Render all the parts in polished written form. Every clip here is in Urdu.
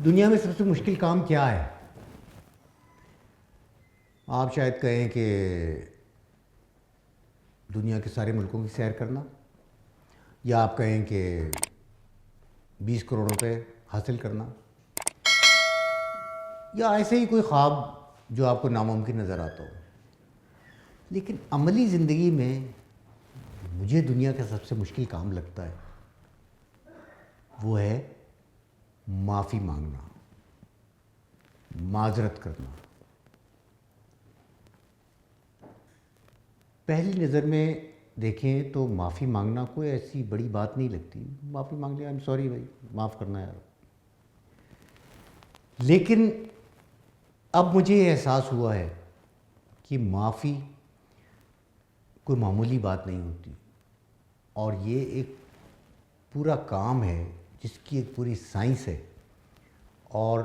دنیا میں سب سے مشکل کام کیا ہے؟ آپ شاید کہیں کہ دنیا کے سارے ملکوں کی سیر کرنا، یا آپ کہیں کہ 20 کروڑ روپے حاصل کرنا، یا ایسے ہی کوئی خواب جو آپ کو ناممکن نظر آتا ہو. لیکن عملی زندگی میں مجھے دنیا کا سب سے مشکل کام لگتا ہے وہ ہے معافی مانگنا، معذرت کرنا. پہلی نظر میں دیکھیں تو معافی مانگنا کوئی ایسی بڑی بات نہیں لگتی. معافی مانگ لیا، آئی ایم سوری بھائی، معاف کرنا یار. لیکن اب مجھے یہ احساس ہوا ہے کہ معافی کوئی معمولی بات نہیں ہوتی، اور یہ ایک پورا کام ہے جس کی ایک پوری سائنس ہے. اور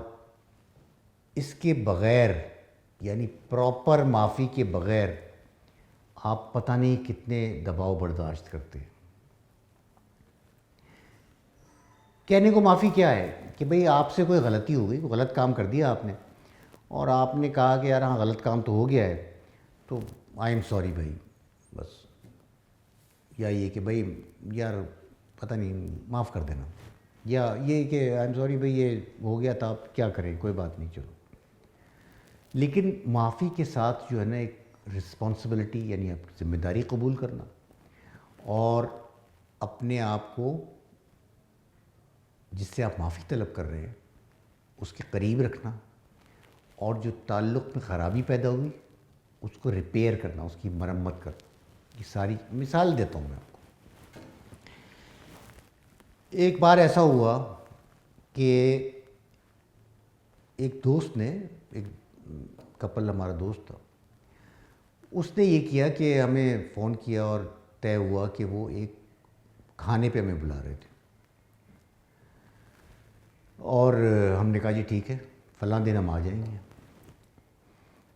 اس کے بغیر، یعنی پراپر معافی کے بغیر آپ پتہ نہیں کتنے دباؤ برداشت کرتے ہیں. کہنے کو معافی کیا ہے کہ بھئی آپ سے کوئی غلطی ہو گئی، کوئی غلط کام کر دیا آپ نے، اور آپ نے کہا کہ یار ہاں غلط کام تو ہو گیا ہے، تو آئی ایم سوری بھائی بس. یا یہ کہ بھئی یار پتہ نہیں معاف کر دینا، یا یہ کہ آئی ایم سوری بھئی یہ ہو گیا تھا، آپ کیا کریں، کوئی بات نہیں چلو. لیکن معافی کے ساتھ جو ہے نا ایک رسپانسبلٹی، یعنی ذمہ داری قبول کرنا، اور اپنے آپ کو جس سے آپ معافی طلب کر رہے ہیں اس کے قریب رکھنا، اور جو تعلق میں خرابی پیدا ہوئی اس کو ریپیئر کرنا، اس کی مرمت کرنا. یہ ساری مثال دیتا ہوں میں آپ کو. ایک بار ایسا ہوا کہ ایک دوست نے، ایک کپل ہمارا دوست تھا، اس نے یہ کیا کہ ہمیں فون کیا اور طے ہوا کہ وہ ایک کھانے پہ ہمیں بلا رہے تھے. اور ہم نے کہا جی ٹھیک ہے، فلاں دن ہم آ جائیں گے.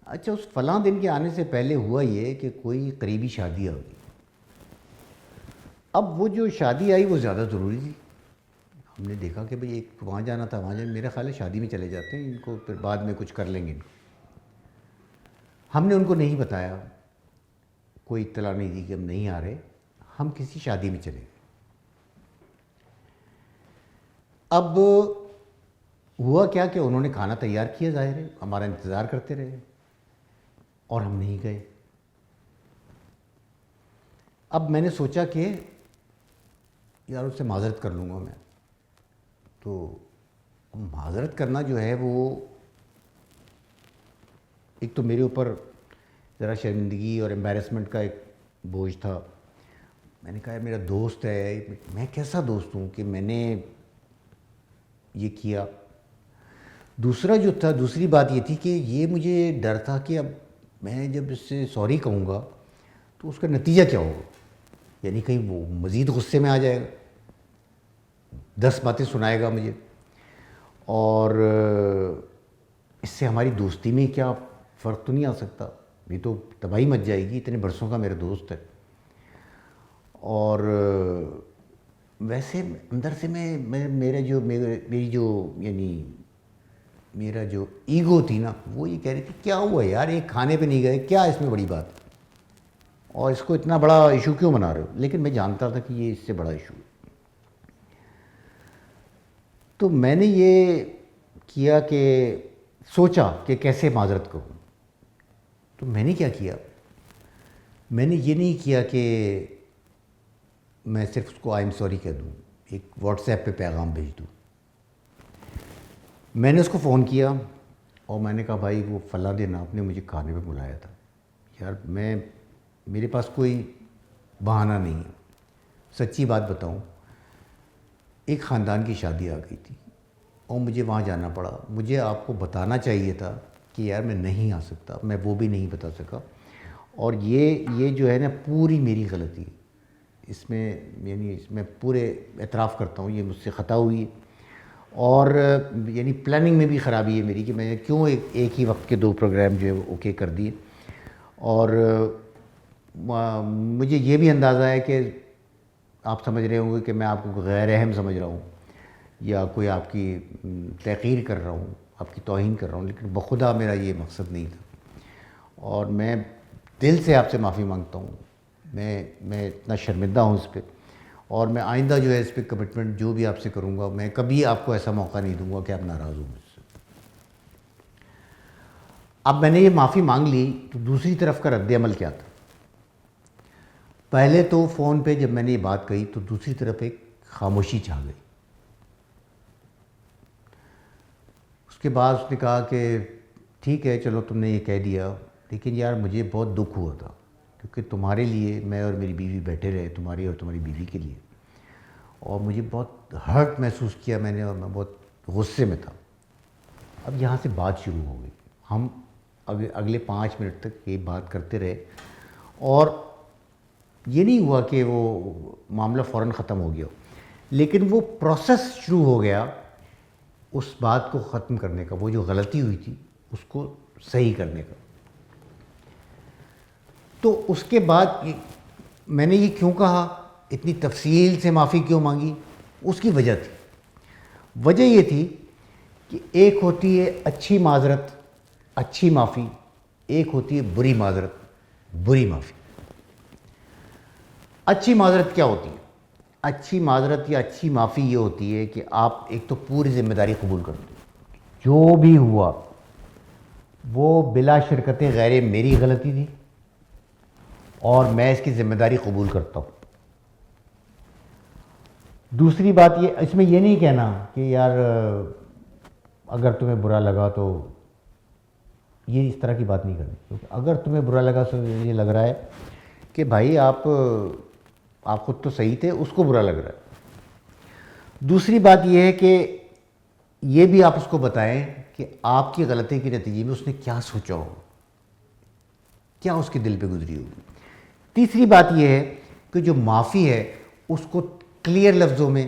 اچھا، اس فلاں دن کے آنے سے پہلے ہوا یہ کہ کوئی قریبی شادی آ گئی. اب وہ جو شادی آئی وہ زیادہ ضروری تھی. ہم نے دیکھا کہ بھئی ایک وہاں جانا تھا، وہاں جانا، میرا خیال ہے شادی میں چلے جاتے ہیں، ان کو پھر بعد میں کچھ کر لیں گے. ہم نے ان کو نہیں بتایا، کوئی اطلاع نہیں دی کہ ہم نہیں آ رہے، ہم کسی شادی میں چلے گئے. اب ہوا کیا کہ انہوں نے کھانا تیار کیا، ظاہر ہے ہمارا انتظار کرتے رہے، اور ہم نہیں گئے. اب میں نے سوچا کہ یار اس سے معذرت کر لوں گا میں. تو معذرت کرنا جو ہے وہ ایک تو میرے اوپر ذرا شرمندگی اور امبیرسمنٹ کا ایک بوجھ تھا. میں نے کہا میرا دوست ہے، میں کیسا دوست ہوں کہ میں نے یہ کیا. دوسرا جو تھا، دوسری بات یہ تھی کہ یہ مجھے ڈر تھا کہ اب میں جب اس سے سوری کہوں گا تو اس کا نتیجہ کیا ہوگا، یعنی کہیں وہ مزید غصے میں آ جائے گا، 10 باتیں سنائے گا مجھے، اور اس سے ہماری دوستی میں کیا فرق تو نہیں آ سکتا، یہ تو تباہی مچ جائے گی، اتنے برسوں کا میرا دوست ہے. اور ویسے اندر سے میری جو یعنی میرا جو ایگو تھی نا، وہ یہ کہہ رہی تھی کیا ہوا یار، ایک کھانے پہ نہیں گئے، کیا اس میں بڑی بات، اور اس کو اتنا بڑا ایشو کیوں بنا رہے ہو. لیکن میں جانتا تھا کہ یہ اس سے بڑا ایشو ہے. تو میں نے یہ کیا کہ سوچا کہ کیسے معذرت کروں. تو میں نے کیا کیا، میں نے یہ نہیں کیا کہ میں صرف اس کو آئی ایم سوری کہہ دوں، ایک واٹس ایپ پہ پیغام بھیج دوں. میں نے اس کو فون کیا اور میں نے کہا بھائی وہ فلاں دن آپ نے مجھے کھانے پہ بلایا تھا، یار میرے پاس کوئی بہانہ نہیں ہے، سچی بات بتاؤں، ایک خاندان کی شادی آ گئی تھی اور مجھے وہاں جانا پڑا. مجھے آپ کو بتانا چاہیے تھا کہ یار میں نہیں آ سکتا، میں وہ بھی نہیں بتا سکا. اور یہ جو ہے نا پوری میری غلطی، اس میں پورے اعتراف کرتا ہوں، یہ مجھ سے خطا ہوئی ہے. اور یعنی پلاننگ میں بھی خرابی ہے میری کہ میں نے کیوں ایک ہی وقت کے 2 پروگرام جو ہے وہ اوکے کر دیے. اور مجھے یہ بھی اندازہ ہے کہ آپ سمجھ رہے ہوں گے کہ میں آپ کو غیر اہم سمجھ رہا ہوں، یا کوئی آپ کی تحقیر کر رہا ہوں، آپ کی توہین کر رہا ہوں، لیکن بخدا میرا یہ مقصد نہیں تھا، اور میں دل سے آپ سے معافی مانگتا ہوں. میں اتنا شرمندہ ہوں اس پہ، اور میں آئندہ جو ہے اس پہ کمٹمنٹ جو بھی آپ سے کروں گا، میں کبھی آپ کو ایسا موقع نہیں دوں گا کہ آپ ناراض ہوں مجھ سے. اب میں نے یہ معافی مانگ لی تو دوسری طرف کا رد عمل کیا تھا؟ پہلے تو فون پہ جب میں نے یہ بات کہی تو دوسری طرف ایک خاموشی چھا گئی. اس کے بعد اس نے کہا کہ ٹھیک ہے چلو تم نے یہ کہہ دیا، لیکن یار مجھے بہت دکھ ہوا تھا، کیونکہ تمہارے لیے میں اور میری بیوی بیٹھے رہے، تمہاری اور تمہاری بیوی کے لیے، اور مجھے بہت ہرٹ محسوس کیا میں نے، اور میں بہت غصے میں تھا. اب یہاں سے بات شروع ہو گئی. ہم اگلے 5 منٹ تک یہ بات کرتے رہے، اور یہ نہیں ہوا کہ وہ معاملہ فوراً ختم ہو گیا، لیکن وہ پروسیس شروع ہو گیا اس بات کو ختم کرنے کا، وہ جو غلطی ہوئی تھی اس کو صحیح کرنے کا. تو اس کے بعد میں نے یہ کیوں کہا، اتنی تفصیل سے معافی کیوں مانگی، اس کی وجہ تھی. وجہ یہ تھی کہ ایک ہوتی ہے اچھی معذرت، اچھی معافی، ایک ہوتی ہے بری معذرت، بری معافی. اچھی معذرت کیا ہوتی ہے؟ اچھی معذرت یا اچھی معافی یہ ہوتی ہے کہ آپ ایک تو پوری ذمہ داری قبول کرتے ہیں، جو بھی ہوا وہ بلا شرکت غیر میری غلطی تھی، اور میں اس کی ذمہ داری قبول کرتا ہوں. دوسری بات یہ، اس میں یہ نہیں کہنا کہ یار اگر تمہیں برا لگا تو، یہ اس طرح کی بات نہیں کرنی، کیونکہ اگر تمہیں برا لگا تو یہ لگ رہا ہے کہ بھائی آپ خود تو صحیح تھے، اس کو برا لگ رہا ہے. دوسری بات یہ ہے کہ یہ بھی آپ اس کو بتائیں کہ آپ کی غلطی کے نتیجے میں اس نے کیا سوچا ہو، کیا اس کے دل پہ گزری ہوگی. تیسری بات یہ ہے کہ جو معافی ہے اس کو کلیئر لفظوں میں،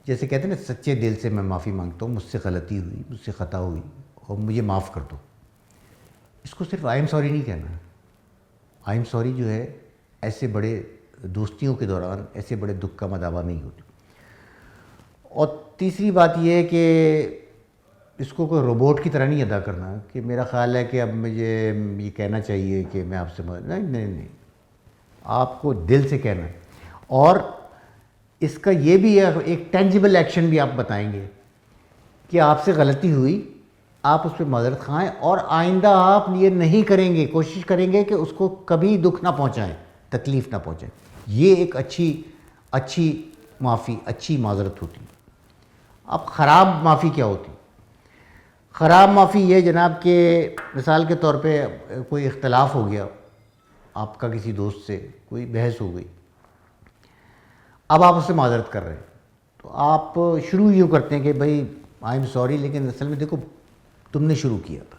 جیسے کہتے ہیں نا، سچے دل سے میں معافی مانگتا ہوں، مجھ سے غلطی ہوئی، مجھ سے خطا ہوئی، اور مجھے معاف کر دو. اس کو صرف آئی ایم سوری نہیں کہنا ہے. آئی ایم سوری جو ہے ایسے بڑے دوستیوں کے دوران ایسے بڑے دکھ کا مداوع نہیں ہوتی. اور تیسری بات یہ ہے کہ اس کو کوئی روبوٹ کی طرح نہیں ادا کرنا کہ میرا خیال ہے کہ اب مجھے یہ کہنا چاہیے کہ میں آپ سے نہیں، آپ کو دل سے کہنا ہے. اور اس کا یہ بھی ہے، ایک ٹینجیبل ایکشن بھی آپ بتائیں گے کہ آپ سے غلطی ہوئی، آپ اس پہ معذرت خواہیں، اور آئندہ آپ یہ نہیں کریں گے، کوشش کریں گے کہ اس کو کبھی دکھ نہ پہنچائیں، تکلیف نہ پہنچائیں. یہ ایک اچھی معافی، اچھی معذرت ہوتی. اب خراب معافی کیا ہوتی؟ خراب معافی یہ جناب کہ مثال کے طور پہ کوئی اختلاف ہو گیا آپ کا کسی دوست سے، کوئی بحث ہو گئی، اب آپ اس سے معذرت کر رہے ہیں، تو آپ شروع یوں کرتے ہیں کہ بھائی آئی ایم سوری، لیکن اصل میں دیکھو تم نے شروع کیا تھا.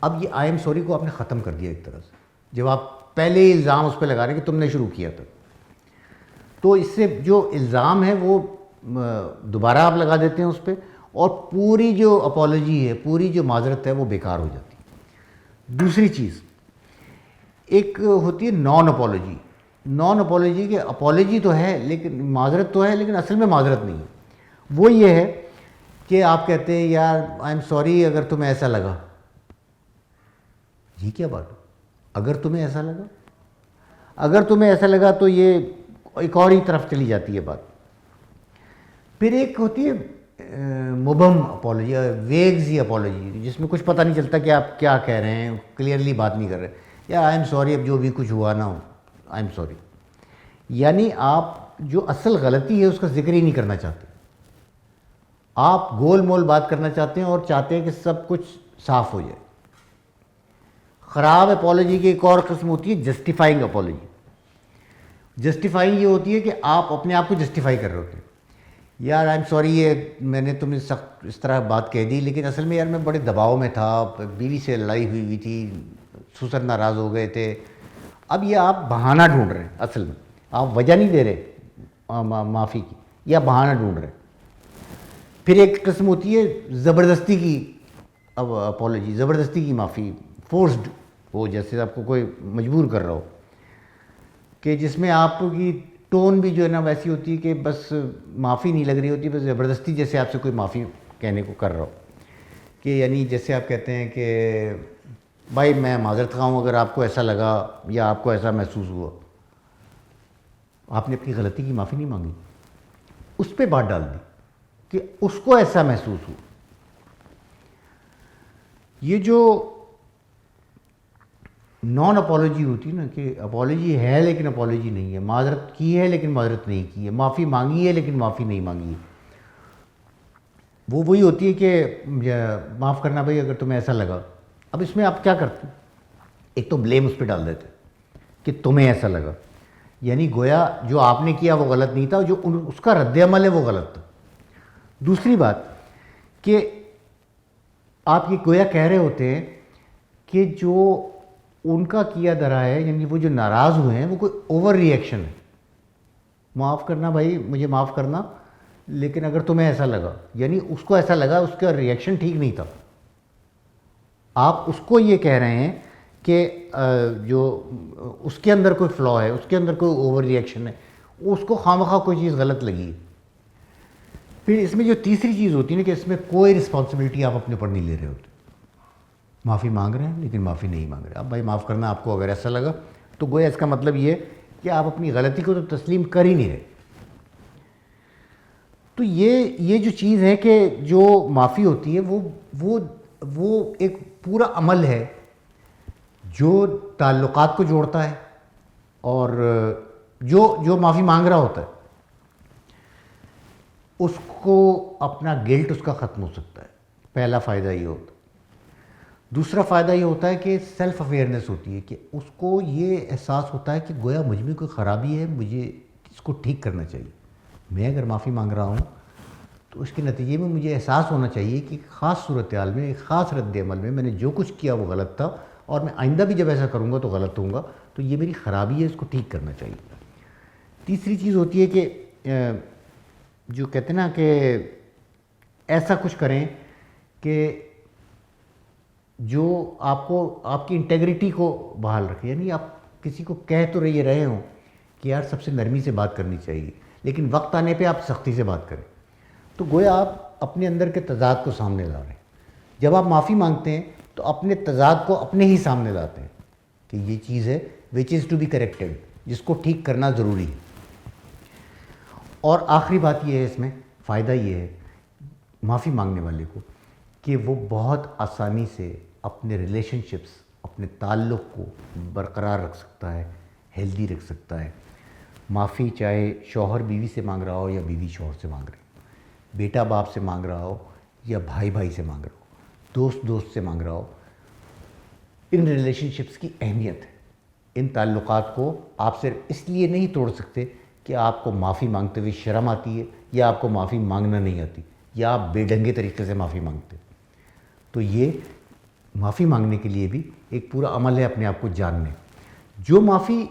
اب یہ آئی ایم سوری کو آپ نے ختم کر دیا ایک طرح سے، جب آپ پہلے ہی الزام اس پہ لگا رہے ہیں کہ تم نے شروع کیا تھا. تو اس سے جو الزام ہے وہ دوبارہ آپ لگا دیتے ہیں اس پہ، اور پوری جو اپالوجی ہے، پوری جو معذرت ہے وہ بیکار ہو جاتی ہے. دوسری چیز ایک ہوتی ہے نان اپالوجی. نان اپالوجی کہ اپالوجی تو ہے لیکن معذرت تو ہے، لیکن اصل میں معذرت نہیں ہے. وہ یہ ہے کہ آپ کہتے ہیں یار آئی ایم سوری اگر تمہیں ایسا لگا. یہ کیا بات ہے؟ اگر تمہیں ایسا لگا، اگر تمہیں ایسا لگا تو یہ ایک اور ہی طرف چلی جاتی ہے بات. پھر ایک ہوتی ہے مبہم اپالوجی، ویگزی اپالوجی، جس میں کچھ پتہ نہیں چلتا کہ آپ کیا کہہ رہے ہیں، کلیئرلی بات نہیں کر رہے. یا آئی ایم سوری، اب جو بھی کچھ ہوا نہ ہو، آئی ایم سوری. یعنی آپ جو اصل غلطی ہے اس کا ذکر ہی نہیں کرنا چاہتے، آپ گول مول بات کرنا چاہتے ہیں اور چاہتے ہیں کہ سب کچھ صاف ہو جائے. خراب اپالوجی کی ایک اور قسم ہوتی ہے جسٹیفائنگ اپالوجی. جسٹیفائنگ یہ ہوتی ہے کہ آپ اپنے آپ کو جسٹیفائی کر رہے ہوتے ہیں. یار آئی ایم سوری، یہ میں نے تمہیں سخت اس طرح بات کہہ دی، لیکن اصل میں یار میں بڑے دباؤ میں تھا، بیوی سے لڑائی ہوئی تھی، سسر ناراض ہو گئے تھے. اب یہ آپ بہانہ ڈھونڈ رہے ہیں، اصل میں آپ وجہ نہیں دے رہے معافی کی، یا بہانہ ڈھونڈ رہے ہیں. پھر ایک قسم ہوتی ہے زبردستی کی اپالوجی، زبردستی کی معافی، فورسڈ ہو، جیسے آپ کو کوئی مجبور کر رہا ہو، کہ جس میں آپ کی ٹون بھی جو ہے نا ویسی ہوتی ہے کہ بس معافی نہیں لگ رہی ہوتی، بس زبردستی جیسے آپ سے کوئی معافی کہنے کو کر رہا ہو، کہ یعنی جیسے آپ کہتے ہیں کہ بھائی میں معذرت خواہ ہوں اگر آپ کو ایسا لگا یا آپ کو ایسا محسوس ہوا. آپ نے اپنی غلطی کی معافی نہیں مانگی، اس پہ بات ڈال دی کہ اس کو ایسا محسوس ہو. یہ جو نان اپالوجی ہوتی ہے نا، کہ اپالوجی ہے لیکن اپالوجی نہیں ہے، معذرت کی ہے لیکن معذرت نہیں کی ہے، معافی مانگی ہے لیکن معافی نہیں مانگی ہے، وہ وہی ہوتی ہے کہ معاف کرنا بھائی اگر تمہیں ایسا لگا. اب اس میں آپ کیا کرتے ہیں؟ ایک تو بلیم اس پہ ڈال دیتے کہ تمہیں ایسا لگا، یعنی گویا جو آپ نے کیا وہ غلط نہیں تھا، جو اس کا رد عمل ہے وہ غلط تھا. دوسری بات کہ آپ یہ گویا کہہ رہے ہوتے ہیں کہ جو ان کا کیا دھرا ہے، یعنی وہ جو ناراض ہوئے ہیں وہ کوئی اوور ری ایکشن ہے. معاف کرنا بھائی، مجھے معاف کرنا لیکن اگر تمہیں ایسا لگا، یعنی اس کو ایسا لگا، اس کا ری ایکشن ٹھیک نہیں تھا. آپ اس کو یہ کہہ رہے ہیں کہ جو اس کے اندر کوئی فلا ہے، اس کے اندر کوئی اوور ری ایکشن ہے، اس کو خواہ کوئی چیز غلط لگی. پھر اس میں جو تیسری چیز ہوتی ہے نا کہ اس میں کوئی رسپانسبلٹی آپ اپنے اوپر نہیں لے رہے ہوتے. معافی مانگ رہے ہیں لیکن معافی نہیں مانگ رہے. اب بھائی معاف کرنا آپ کو اگر ایسا لگا تو گویا اس کا مطلب یہ کہ آپ اپنی غلطی کو تو تسلیم کر ہی نہیں رہے. تو یہ جو چیز ہے کہ جو معافی ہوتی ہے وہ ایک پورا عمل ہے جو تعلقات کو جوڑتا ہے، اور جو معافی مانگ رہا ہوتا ہے اس کو اپنا گلٹ اس کا ختم ہو سکتا ہے. پہلا فائدہ یہ ہوتا ہے. دوسرا فائدہ یہ ہوتا ہے کہ سیلف اویئرنیس ہوتی ہے، کہ اس کو یہ احساس ہوتا ہے کہ گویا مجھ میں کوئی خرابی ہے، مجھے اس کو ٹھیک کرنا چاہیے. میں اگر معافی مانگ رہا ہوں تو اس کے نتیجے میں مجھے احساس ہونا چاہیے کہ ایک خاص صورتحال میں، ایک خاص رد عمل میں نے جو کچھ کیا وہ غلط تھا، اور میں آئندہ بھی جب ایسا کروں گا تو غلط ہوں گا، تو یہ میری خرابی ہے، اس کو ٹھیک کرنا چاہیے. تیسری چیز ہوتی ہے کہ جو کہتے ہیں نا کہ ایسا کچھ کریں کہ جو آپ کو آپ کی انٹیگریٹی کو بحال رکھے. یعنی آپ کسی کو کہہ تو رہے ہوں کہ یار سب سے نرمی سے بات کرنی چاہیے، لیکن وقت آنے پہ آپ سختی سے بات کریں، تو گویا آپ اپنے اندر کے تضاد کو سامنے لا رہے ہیں. جب آپ معافی مانگتے ہیں تو اپنے تضاد کو اپنے ہی سامنے لاتے ہیں کہ یہ چیز ہے وچ از ٹو بی کریکٹڈ، جس کو ٹھیک کرنا ضروری ہے. اور آخری بات یہ ہے، اس میں فائدہ یہ ہے معافی مانگنے والے کو کہ وہ بہت آسانی سے اپنے ریلیشن شپس، اپنے تعلق کو برقرار رکھ سکتا ہے، ہیلدی رکھ سکتا ہے. معافی چاہے شوہر بیوی سے مانگ رہا ہو یا بیوی شوہر سے مانگ رہی ہو، بیٹا باپ سے مانگ رہا ہو یا بھائی بھائی سے مانگ رہا ہو، دوست سے مانگ رہا ہو. ان ریلیشن شپس کی اہمیت ہے. ان تعلقات کو آپ صرف اس لیے نہیں توڑ سکتے کہ آپ کو معافی مانگتے ہوئے شرم آتی ہے یا آپ کو معافی مانگنا نہیں آتی یا آپ بے ڈنگے طریقے سے معافی مانگتے. تو یہ معافی مانگنے کے لیے بھی ایک پورا عمل ہے اپنے آپ کو جاننے. جو معافی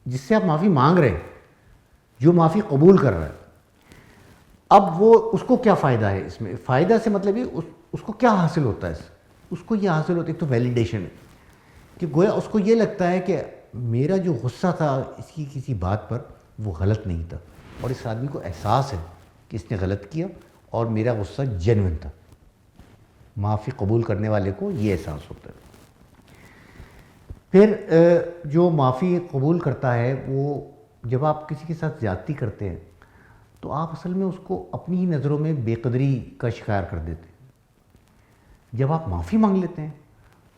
جس سے آپ معافی مانگ رہے ہیں، جو معافی قبول کر رہا ہے، اب وہ اس کو کیا فائدہ ہے؟ اس میں فائدہ سے مطلب یہ اس کو کیا حاصل ہوتا ہے؟ اس کو یہ حاصل ہوتا ہے، ایک تو ویلیڈیشن ہے کہ گویا اس کو یہ لگتا ہے کہ میرا جو غصہ تھا اس کی کسی بات پر وہ غلط نہیں تھا، اور اس آدمی کو احساس ہے کہ اس نے غلط کیا اور میرا غصہ جینوئن تھا. معافی قبول کرنے والے کو یہ احساس ہوتا ہے. پھر جو معافی قبول کرتا ہے، وہ جب آپ کسی کے ساتھ زیادتی کرتے ہیں تو آپ اصل میں اس کو اپنی ہی نظروں میں بے قدری کا شکار کر دیتے ہیں. جب آپ معافی مانگ لیتے ہیں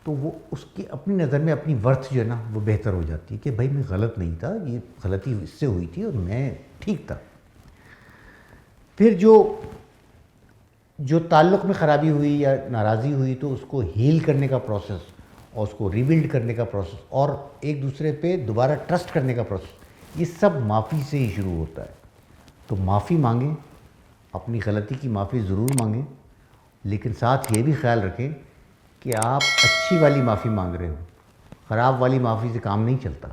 تو وہ اس کی اپنی نظر میں اپنی ورتھ جو ہے نا وہ بہتر ہو جاتی ہے کہ بھائی میں غلط نہیں تھا، یہ غلطی اس سے ہوئی تھی اور میں ٹھیک تھا. پھر جو تعلق میں خرابی ہوئی یا ناراضی ہوئی تو اس کو ہیل کرنے کا پروسیس اور اس کو ریبلڈ کرنے کا پروسیس اور ایک دوسرے پہ دوبارہ ٹرسٹ کرنے کا پروسیس، یہ سب معافی سے ہی شروع ہوتا ہے. تو معافی مانگیں، اپنی غلطی کی معافی ضرور مانگیں، لیکن ساتھ یہ بھی خیال رکھیں کہ آپ اچھی والی معافی مانگ رہے ہو. خراب والی معافی سے کام نہیں چلتا.